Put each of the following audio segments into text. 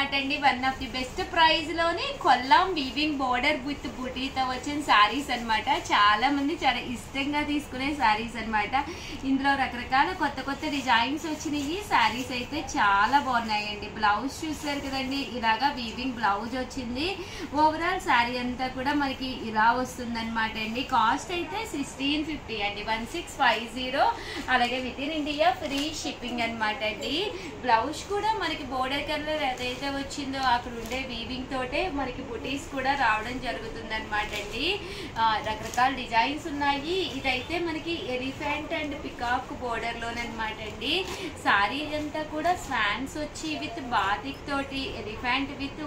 అనమాట అండి. One of the best price లోని కొల్లాం వీవింగ్ బోర్డర్ విత్ బుటీతో వచ్చిన శారీస్ అనమాట. చాలా మంది చాలా ఇష్టంగా తీసుకునే శారీస్ అనమాట. ఇందులో రకరకాల కొత్త కొత్త డిజైన్స్ వచ్చినాయి. శారీస్ అయితే చాలా బాగున్నాయండి. బ్లౌజ్ చూసారు కదండి, ఇలాగా వీవింగ్ బ్లౌజ్ వచ్చింది. ఓవరాల్ శారీ అంతా కూడా మనకి ఇలా వస్తుంది అనమాట అండి. కాస్ట్ అయితే 1650 అండి, 1650. అలాగే with in India free shipping అనమాట అండి. బ్లౌజ్ కూడా మనకి బోర్డర్ కలర్ ఏదైతే వచ్చిందో అక్కడ ఉండే వీవింగ్ తోటే మనకి బుటీస్ కూడా రావడం జరుగుతుంది అనమాట అండి. రకరకాల డిజైన్స్ ఉన్నాయి. ఇదైతే మనకి ఎలిఫెంట్ అండ్ పికాక్ బోర్డర్ లోనమాట అండి. శారీ అంతా కూడా ఫ్యాన్స్ వచ్చి విత్ బాతిక్ తోటి ఎలిఫెంట్ విత్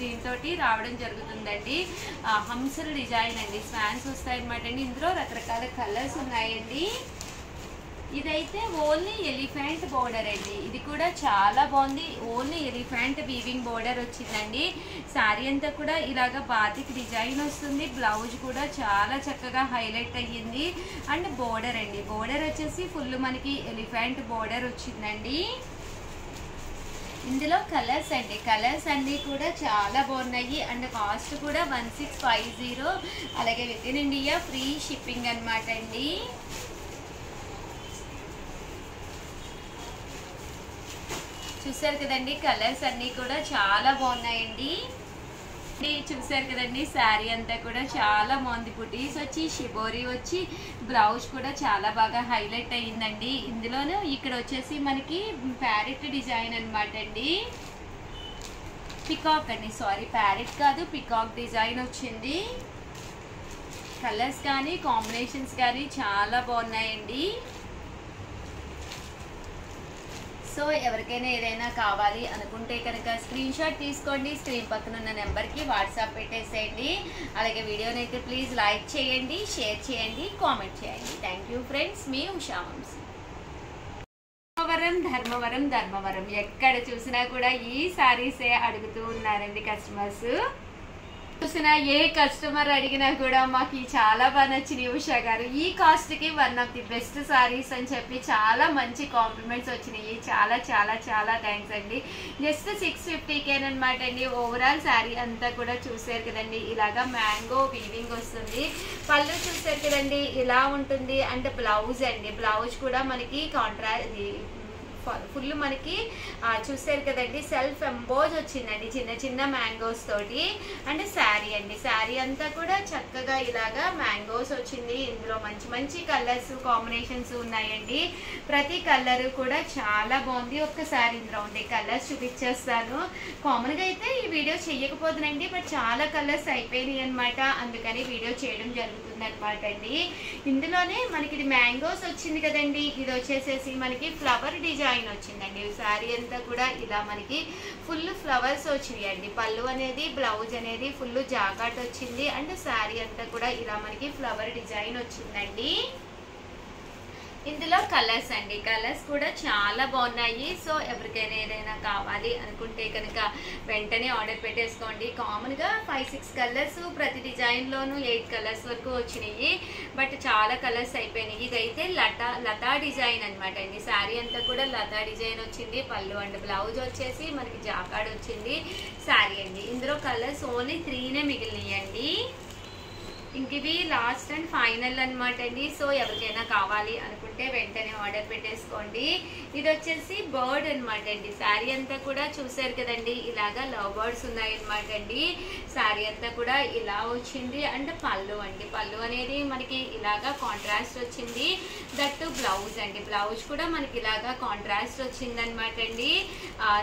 దీంతో రావడం జరుగుతుందండి. హంసల డిజైన్ అండి, ఫ్యాన్స్ వస్తాయి అనమాట అండి. ఇందులో రకరకాల కలర్స్ ఉన్నాయండి. ఇదైతే ఓన్లీ ఎలిఫెంట్ బోర్డర్ అండి. ఇది కూడా చాలా బాగుంది. ఓన్లీ ఎలిఫెంట్ వీవింగ్ బోర్డర్ వచ్చిందండి. శారీ అంతా కూడా ఇలాగ బాతిక్ డిజైన్ వస్తుంది. బ్లౌజ్ కూడా చాలా చక్కగా హైలైట్ అయ్యింది. అండ్ బోర్డర్ అండి, బోర్డర్ వచ్చేసి ఫుల్ మనకి ఎలిఫెంట్ బోర్డర్ వచ్చిందండి. ఇందులో కలర్స్ అండి, కలర్స్ అన్నీ కూడా చాలా బాగున్నాయి. అండ్ కాస్ట్ కూడా 1650. అలాగే with in India free shipping అనమాట అండి. చూసారు కదండి, కలర్స్ అన్నీ కూడా చాలా బాగున్నాయండి. చూసారు కదండి, శారీ అంతా కూడా చాలా బాగుంది. బుటీస్ వచ్చి షిబోరీ వచ్చి బ్లౌజ్ కూడా చాలా బాగా హైలైట్ అయ్యిందండి. ఇందులోనూ ఇక్కడ వచ్చేసి మనకి ప్యారెట్ డిజైన్ అనమాట అండి. పికాక్ అండి, సారీ ప్యారెట్ కాదు, పికాక్ డిజైన్ వచ్చింది. కలర్స్ కానీ కాంబినేషన్స్ కానీ చాలా బాగున్నాయండి. సో ఎవరికైనా ఏదైనా కావాలి అనుకుంటే కనుక స్క్రీన్ షాట్ తీసుకోండి. స్క్రీన్ పక్కన ఉన్న నెంబర్కి వాట్సాప్ పెట్టేసేయండి. అలాగే వీడియోని అయితే ప్లీజ్ లైక్ చేయండి, షేర్ చేయండి, కామెంట్ చేయండి. థ్యాంక్ యూ ఫ్రెండ్స్, మీ ఉషా వంశీ. ధర్మవరం ధర్మవరం ఎక్కడ చూసినా కూడా ఈ శారీసే అడుగుతూ ఉన్నారండి కస్టమర్స్. చూసిన ఏ కస్టమర్ అడిగినా కూడా మాకు చాలా బాగా నచ్చింది ఉషా గారు, ఈ కాస్ట్ కి one of the best saris అని చెప్పి చాలా మంచి కాంప్లిమెంట్స్ వచ్చినాయి. చాలా చాలా చాలా థ్యాంక్స్ అండి. జస్ట్ 650 అనమాట అండి. ఓవరాల్ శారీ అంతా కూడా చూసారు కదండి, ఇలాగా మ్యాంగో వీవింగ్ వస్తుంది. పళ్ళు చూసారు కదండి, ఇలా ఉంటుంది. అండ్ బ్లౌజ్ అండి, బ్లౌజ్ కూడా మనకి ఫుల్ మనకి చూసారు కదండి, సెల్ఫ్ ఎంబోజ్ వచ్చిందండి చిన్న చిన్న మ్యాంగోస్ తోటి. అండ్ శారీ అండి, శారీ అంతా కూడా చక్కగా ఇలాగా మ్యాంగోస్ వచ్చింది. ఇందులో మంచి మంచి కలర్స్ కాంబినేషన్స్ ఉన్నాయండి. ప్రతి కలర్ కూడా చాలా బాగుంది. ఒక్కసారి ఇందులో ఉండే కలర్స్ చూపించేస్తాను. కామన్ గా అయితే ఈ వీడియో చెయ్యకపోతుందండి, బట్ చాలా కలర్స్ అయిపోయినాయి అనమాట, అందుకని వీడియో చేయడం జరుగుతుంది అనమాట అండి. ఇందులోనే మనకి ఇది మ్యాంగోస్ వచ్చింది కదండి, ఇది వచ్చేసేసి మనకి ఫ్లవర్ డిజైన్ వచ్చిందండి. శారీ అంతా కూడా ఇలా మనకి ఫుల్ ఫ్లవర్స్ వచ్చినాయండి. పళ్ళు అనేది బ్లౌజ్ అనేది ఫుల్ జాకాట్ వచ్చింది. అండ్ శారీ అంతా కూడా ఇలా మనకి ఫ్లవర్ డిజైన్ వచ్చిందండి. ఇందులో కలర్స్ అండి, కలర్స్ కూడా చాలా బాగున్నాయి. సో ఎవరికైనా ఏదైనా కావాలి అనుకుంటే కనుక వెంటనే ఆర్డర్ పెట్టేసుకోండి. కామన్గా 5-6 కలర్స్ ప్రతి డిజైన్లోనూ 8 కలర్స్ వరకు వచ్చినాయి, బట్ చాలా కలర్స్ అయిపోయినాయి. ఇదైతే లతా డిజైన్ అనమాట అండి. శారీ అంతా కూడా లతా డిజైన్ వచ్చింది. పళ్ళు అండ్ బ్లౌజ్ వచ్చేసి మనకి జాకాడ్ వచ్చింది. శారీ అండి, ఇందులో కలర్స్ ఓన్లీ 3 మిగిలినాయండి. ఇంక ఇవి లాస్ట్ అండ్ ఫైనల్ అనమాట అండి. సో ఎవరికైనా కావాలి అనుకుంటే వెంటనే ఆర్డర్ పెట్టేసుకోండి. ఇది వచ్చేసి బర్డ్ అనమాట అండి. శారీ అంతా కూడా చూసారు కదండి, ఇలాగా లవ్ బర్డ్స్ ఉన్నాయి అనమాట అండి. శారీ అంతా కూడా ఇలా వచ్చింది. అండ్ పళ్ళు అండి, పళ్ళు అనేది మనకి ఇలాగా కాంట్రాస్ట్ వచ్చింది. దట్టు బ్లౌజ్ అండి, బ్లౌజ్ కూడా మనకి ఇలాగా కాంట్రాస్ట్ వచ్చింది అనమాట అండి.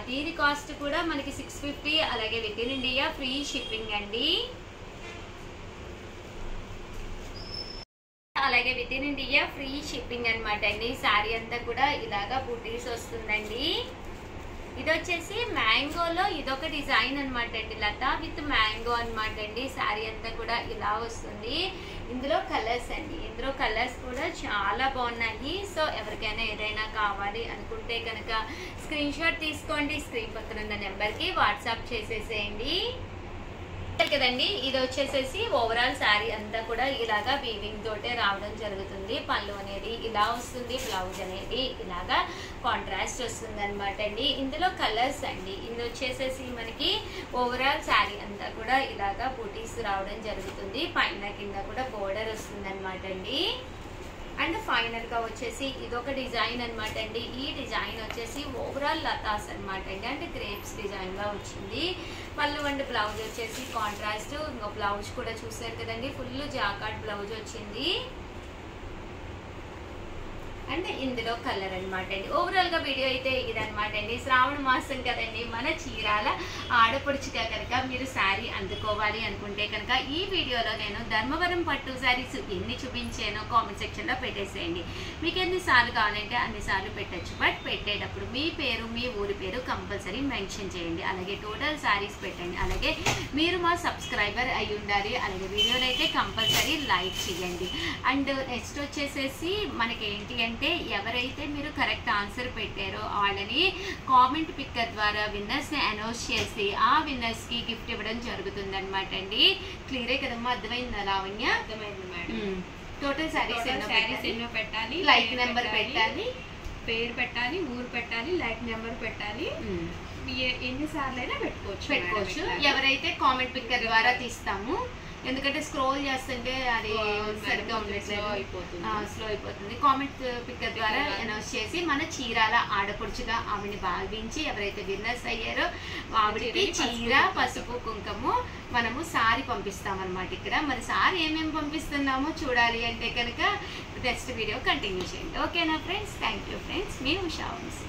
దీని కాస్ట్ కూడా మనకి 650. అలాగే with in India free shipping అండి. అలాగే with in India free shipping అనమాట అండి. శారీ అంతా కూడా ఇలాగా బూటీస్ వస్తుందండి. ఇది వచ్చేసి మ్యాంగోలో ఇదొక డిజైన్ అనమాట అండి, లతా విత్ మ్యాంగో అనమాట అండి. శారీ అంతా కూడా ఇలా వస్తుంది. ఇందులో కలర్స్ అండి, ఇందులో కలర్స్ కూడా చాలా బాగున్నాయి. సో ఎవరికైనా ఏదైనా కావాలి అనుకుంటే కనుక స్క్రీన్ షాట్ తీసుకోండి. స్క్రీన్ పక్కన ఉన్న నెంబర్కి వాట్సాప్ చేసేసేయండి. కదండి, ఇది వచ్చేసేసి ఓవరాల్ శారీ అంతా కూడా ఇలాగా వీవింగ్ తోటే రావడం జరుగుతుంది. పళ్ళు అనేది ఇలా వస్తుంది, బ్లౌజ్ అనేది ఇలాగా కాంట్రాస్ట్ వస్తుంది అనమాట అండి. ఇందులో కలర్స్ అండి, ఇది వచ్చేసేసి మనకి ఓవరాల్ శారీ అంతా కూడా ఇలాగా బూటీస్ రావడం జరుగుతుంది. పైన కింద కూడా బోర్డర్ వస్తుంది అనమాట అండి. అండ్ ఫైనల్ గా వచ్చేసి ఇదొక డిజైన్ అనమాట అండి. ఈ డిజైన్ వచ్చేసి ఓవరాల్ లతాస్ అనమాట అండి, అంటే గ్రేప్స్ డిజైన్ గా వచ్చింది. పళ్ళు అండ్ బ్లౌజ్ వచ్చేసి కాంట్రాస్ట్. ఇంకో బ్లౌజ్ కూడా చూసారు కదండి, ఫుల్ జాకార్డ్ బ్లౌజ్ వచ్చింది. అండ్ ఇందులో కలర్ అనమాట అండి. ఓవరాల్ గా వీడియో అయితే ఇదనమాట అండి. శ్రావణ మాసం కదండి, మన చీరాల ఆడపడుచుగా కనుక మీరు శారీ అందుకోవాలి అనుకుంటే కనుక ఈ వీడియోలో నేను ధర్మవరం పట్టు శారీస్ ఎన్ని చూపించానో కామెంట్ సెక్షన్ లో పెట్టేసేయండి. మీకు ఎన్నిసార్లు కావాలంటే అన్నిసార్లు పెట్టచ్చు. బట్ పెట్టేటప్పుడు మీ పేరు, మీ ఊరి పేరు కంపల్సరీ మెన్షన్ చేయండి. అలాగే టోటల్ శారీస్ పెట్టండి. అలాగే మీరు మా సబ్స్క్రైబర్ అయి ఉండాలి. అలాగే వీడియోలో అయితే కంపల్సరీ లైక్ చేయండి. అండ్ నెక్స్ట్ వచ్చేసేసి మనకి ఏంటి అంటే, ఎవరైతే మీరు కరెక్ట్ ఆన్సర్ పెట్టారో వాళ్ళని కామెంట్ పిక్కర్ ద్వారా విన్నర్స్ ని అనౌన్స్ చేసి ఆ విన్నర్స్ కి గిఫ్ట్ ఇవ్వడం జరుగుతుంది అనమాట అండి. క్లియరే కదమ్మా, అర్థమైందా లావణ్య? అర్థమైంది మేడం. టోటల్ శారీస్ ఎన్నో పెట్టాలి, లైక్ నెంబర్ పెట్టాలి, పేరు పెట్టాలి, ఊరు పెట్టాలి, లైక్ నెంబర్ పెట్టాలి. ఎన్నిసార్లు అయినా పెట్టుకోవచ్చు. ఎవరైతే కామెంట్ పిక్కర్ ద్వారా తీస్తాము, ఎందుకంటే స్క్రోల్ చేస్తుంటే అది సరిగ్గా ఉండట్లేదు, స్లో అయిపోతుంది. కామెంట్ పిక్కర్ ద్వారా అనౌన్స్ చేసి మన చీరాల ఆడపడుచుగా ఆవిడని భావించి ఎవరైతే విన్నర్స్ అయ్యారో ఆవిడకి చీర, పసుపు, కుంకుమ మనము సారీ పంపిస్తామన్నమాట. ఇక్కడ మరి సారీ ఏమేమి పంపిస్తున్నామో చూడాలి అంటే కనుక నెక్స్ట్ వీడియో కంటిన్యూ చేయండి. ఓకేనా ఫ్రెండ్స్? Thank you friends. మీ ఉషా వంశీ.